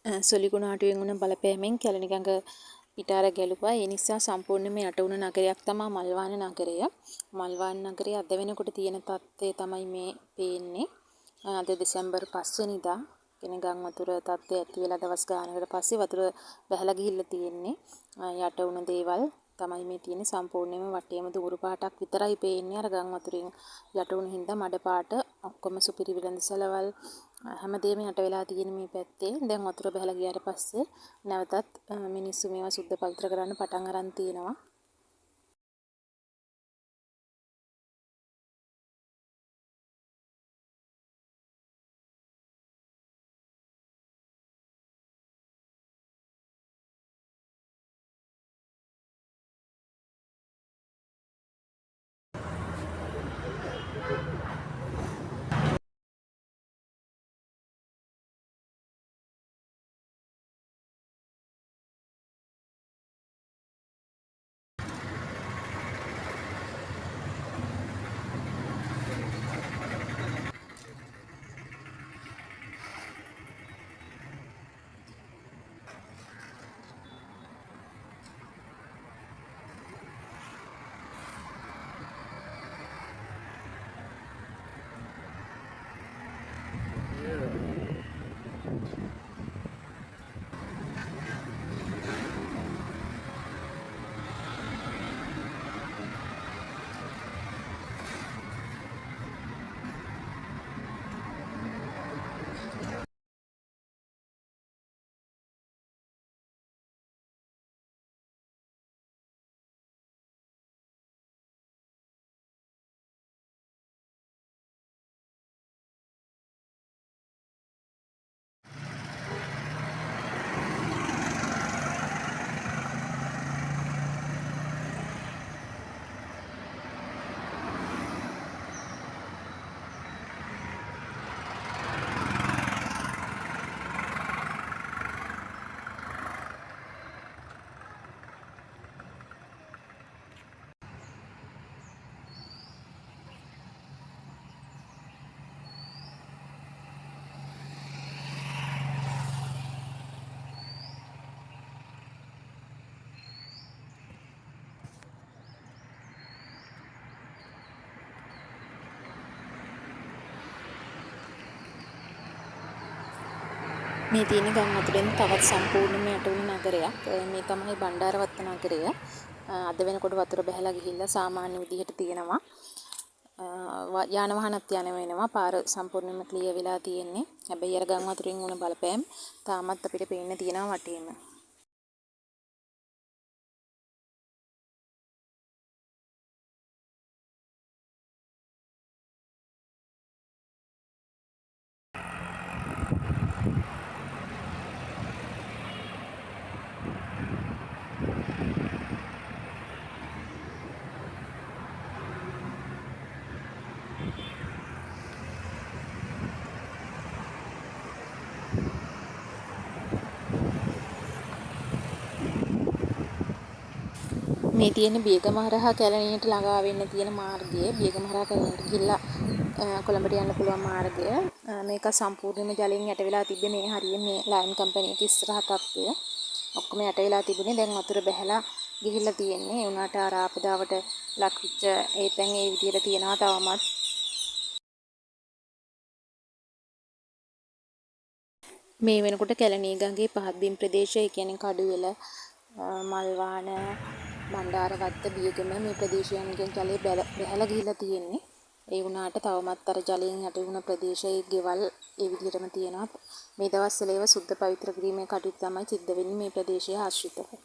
සොලිගුණාටුවෙන් වුණ බලපෑමෙන් කැලණි ගඟ පිටාර ගැලුවා. ඒ නිසා සම්පූර්ණයෙන්ම යට වුණ නගරයක් තමයි මල්වාන නගරය. මල්වාන නගරයේ අද වෙනකොට තියෙන තත්ත්වය තමයි මේ පේන්නේ. අද දෙසැම්බර් 5 වෙනිදා කෙනෙක් ගම් වතුර තත්ත්වය ඇති වෙලා දවස් ගානකට පස්සේ වතුර බැහැලා ගිහිල්ලා තියෙන්නේ. යට වුණ දේවල් තමයි මේ තියෙන්නේ. සම්පූර්ණයෙන්ම වටේම දුඹුරු පාටක් විතරයි පේන්නේ. අර ගම් වතුරෙන් යට වුණ හින්දා මඩ පාට ඔක්කොම සුපිරි විලඳසලවල් හැමදේම යට වෙලා තියෙන මේ පැත්තේ. දැන් වතුර බහලා ගියාට පස්සේ නැවතත් මිනිස්සු මේවා සුද්ධ පවිත්‍ර කරන්න පටන් අරන් තියෙනවා. මේ තියෙන ගම් අතුරෙන් තවත් සම්පූර්ණයෙන්ම යට වුණ නගරයක්. මේ තමයි බණ්ඩාරවත්ත නගරය. අද වෙනකොට වතුර බැහැලා ගිහිල්ලා සාමාන්‍ය විදිහට තියෙනවා. යාන වාහනත් යන වෙනවා. පාර සම්පූර්ණයෙන්ම ක්ලියර් වෙලා තියෙන්නේ. හැබැයි අර ගම් වතුරින් වුණ බලපෑම් තාමත් අපිට පේන්න තියෙනවා වටේම. මේ තියෙන බියගමහරහා කැලණියට ළඟා වෙන්න තියෙන මාර්ගය. බියගමහරහා කැලණියට ගිහිල්ලා කොළඹට යන්න පුළුවන් මාර්ගය. මේක සම්පූර්ණයෙන්ම ජලයෙන් යට වෙලා තිබ්බේ මේ හරිය මේ ලයින් කම්පැනි එක ඉස්සරහ තත්ත්වය. ඔක්කොම යට වෙලා තිබුණේ. දැන් වතුර බැහැලා ගිහිල්ලා තියෙන්නේ. ඒ වුණාට අර ආපදාවට ලක් වෙච්ච ඒ තැන් ඒ විදියට තියෙනවා තවමත්. මේ වෙනකොට කැලණිය ගඟේ පහත් බිම් ප්‍රදේශය කියන්නේ කඩුවෙල මල්වාන බණ්ඩාරවත්ත බියගම මේ ප්‍රදේශයන්ගෙන් ජලය බැහැලා ගිහිල්ලා තියෙන්නේ. ඒ වුණාට තවමත් අර ජලයෙන් යට වුණ ප්‍රදේශයේ ගෙවල් ඒ විදිහටම තියෙනවා. මේ දවස්වල ඒවා සුද්ධ පවිත්‍ර කිරීමේ කටයුතු තමයි සිද්ධ වෙන්නේ මේ ප්‍රදේශය ආශ්‍රිතව.